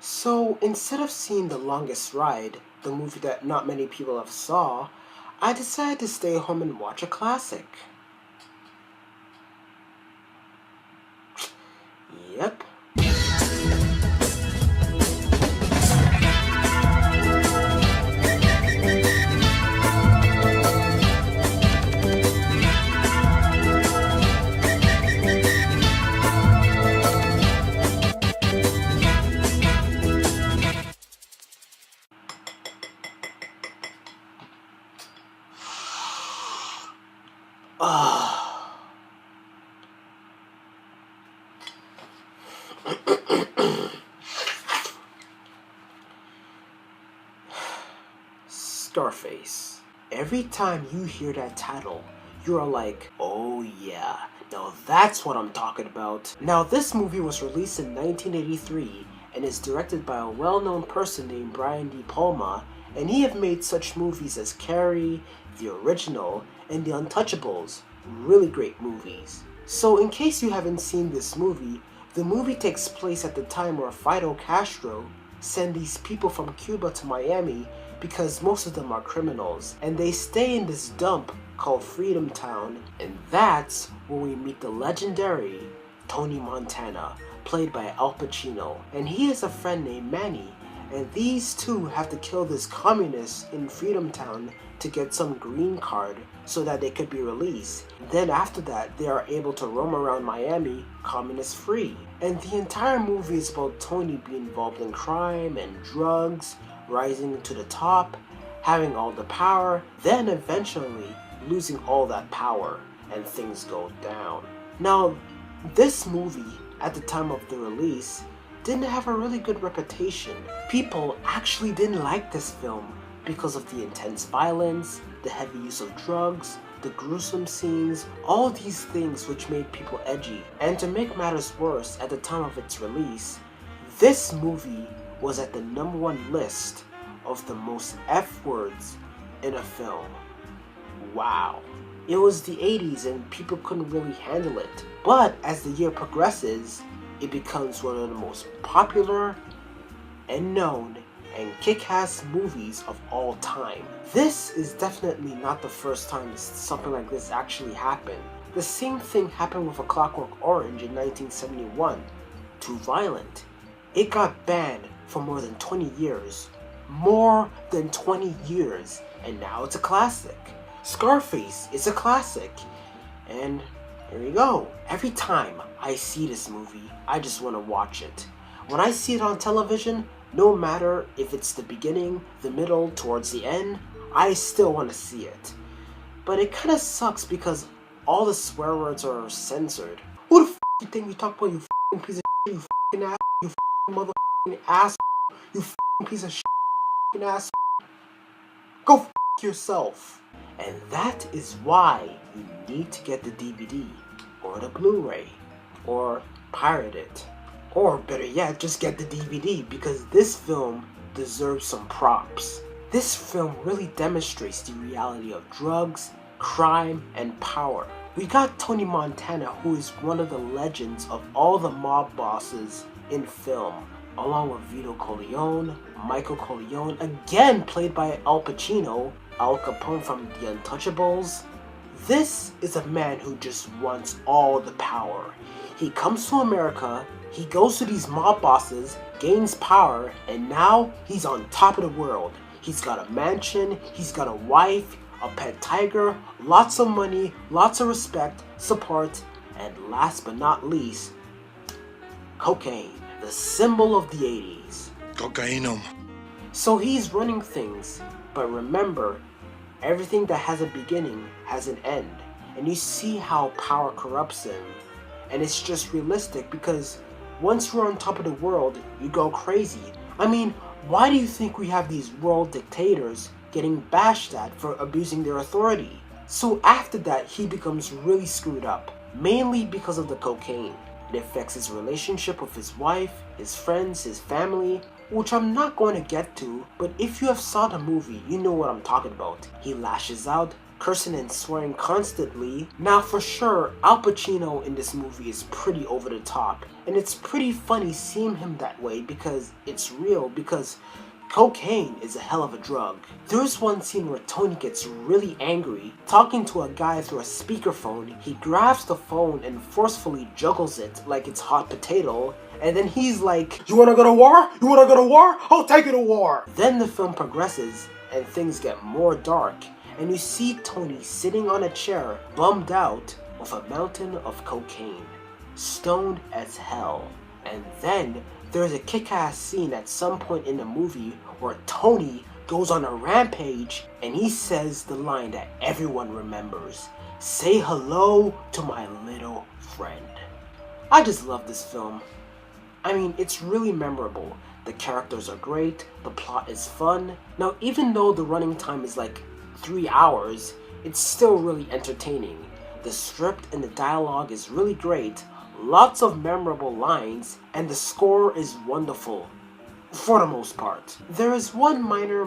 So instead of seeing The Longest Ride, the movie that not many people have saw, I decided to stay home and watch a classic. Yep. Ah. Scarface. Every time you hear that title, you're like, oh yeah, now that's what I'm talking about. Now this movie was released in 1983 and is directed by a well-known person named Brian De Palma, and he have made such movies as Carrie, The Original, and The Untouchables. Really great movies. So in case you haven't seen this movie, the movie takes place at the time where Fidel Castro sent these people from Cuba to Miami because most of them are criminals, and they stay in this dump called Freedom Town, and that's where we meet the legendary Tony Montana, played by Al Pacino, and he has a friend named Manny, and these two have to kill this communist in Freedom Town to get some green card so that they could be released. Then after that, they are able to roam around Miami communist free. And the entire movie is about Tony being involved in crime and drugs, rising to the top, having all the power, then eventually losing all that power and things go down. Now, this movie, at the time of the release, didn't have a really good reputation. People actually didn't like this film because of the intense violence, the heavy use of drugs, the gruesome scenes, all these things which made people edgy. And to make matters worse, at the time of its release, this movie was at the #1 list of the most F words in a film. Wow. It was the 80s and people couldn't really handle it. But as the year progresses, it becomes one of the most popular and known and kick-ass movies of all time. This is definitely not the first time something like this actually happened. The same thing happened with A Clockwork Orange in 1971. Too violent. It got banned for more than 20 years. More than 20 years, and now it's a classic. Scarface is a classic, and here you go. Every time I see this movie, I just want to watch it. When I see it on television, no matter if it's the beginning, the middle, towards the end, I still want to see it. But it kind of sucks because all the swear words are censored. Who the f*** you think you talk about, you f***ing piece of shit, you f***ing ass, you f***ing motherfucking ass, you f***ing piece of shit, ass. Go f*** yourself. And that is why you need to get the DVD or the Blu-ray or pirate it. Or better yet, just get the DVD because this film deserves some props. This film really demonstrates the reality of drugs, crime, and power. We got Tony Montana, who is one of the legends of all the mob bosses in film, along with Vito Corleone, Michael Corleone, again played by Al Pacino, Al Capone from The Untouchables. This is a man who just wants all the power. He comes to America, he goes to these mob bosses, gains power, and now he's on top of the world. He's got a mansion, he's got a wife, a pet tiger, lots of money, lots of respect, support, and last but not least, cocaine, the symbol of the 80s. Cocainum. So he's running things, but remember, everything that has a beginning has an end. And you see how power corrupts him. And it's just realistic because once you're on top of the world, you go crazy. I mean, why do you think we have these world dictators getting bashed at for abusing their authority? So after that, he becomes really screwed up, mainly because of the cocaine. It affects his relationship with his wife, his friends, his family, which I'm not going to get to, but if you have saw the movie, you know what I'm talking about. He lashes out, cursing and swearing constantly. Now for sure, Al Pacino in this movie is pretty over the top, and it's pretty funny seeing him that way because it's real, because cocaine is a hell of a drug. There's one scene where Tony gets really angry, talking to a guy through a speakerphone. He grabs the phone and forcefully juggles it like it's hot potato, and then he's like, "You wanna go to war? You wanna go to war? I'll take you to war!" Then the film progresses and things get more dark, and you see Tony sitting on a chair, bummed out, with a mountain of cocaine, stoned as hell. And then there's a kick-ass scene at some point in the movie where Tony goes on a rampage and he says the line that everyone remembers: "Say hello to my little friend." I just love this film. I mean, it's really memorable. The characters are great, the plot is fun. Now, even though the running time is like 3 hours, it's still really entertaining. The script and the dialogue is really great, lots of memorable lines, and the score is wonderful, for the most part. There is one minor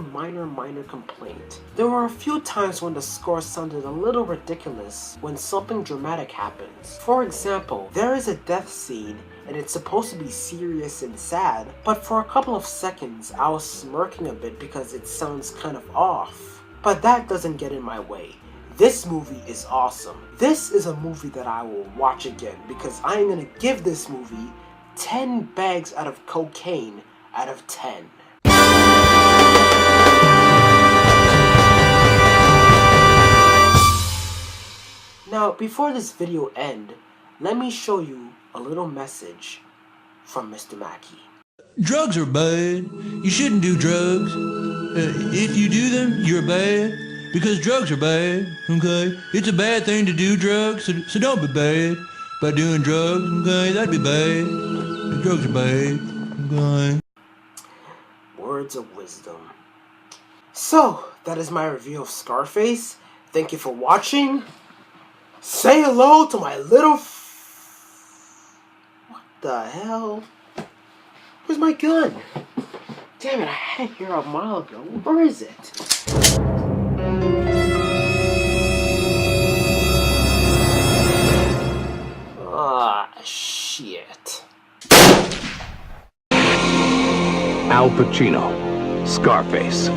complaint. There were a few times when the score sounded a little ridiculous when something dramatic happens. For example, there is a death scene and it's supposed to be serious and sad, but for a couple of seconds I was smirking a bit because it sounds kind of off. But that doesn't get in my way. This movie is awesome. This is a movie that I will watch again because I am gonna give this movie 10 bags out of cocaine out of 10. Now, before this video ends, let me show you a little message from Mr. Mackey. Drugs are bad. You shouldn't do drugs. If you do them, you're bad. Because drugs are bad, okay? It's a bad thing to do drugs, so don't be bad by doing drugs, okay? That'd be bad. Drugs are bad, okay? Words of wisdom. So, that is my review of Scarface. Thank you for watching. Say hello to my little... What the hell? Where's my gun? Damn it, I had it here a mile ago. Where is it? Ah, shit. Al Pacino, Scarface.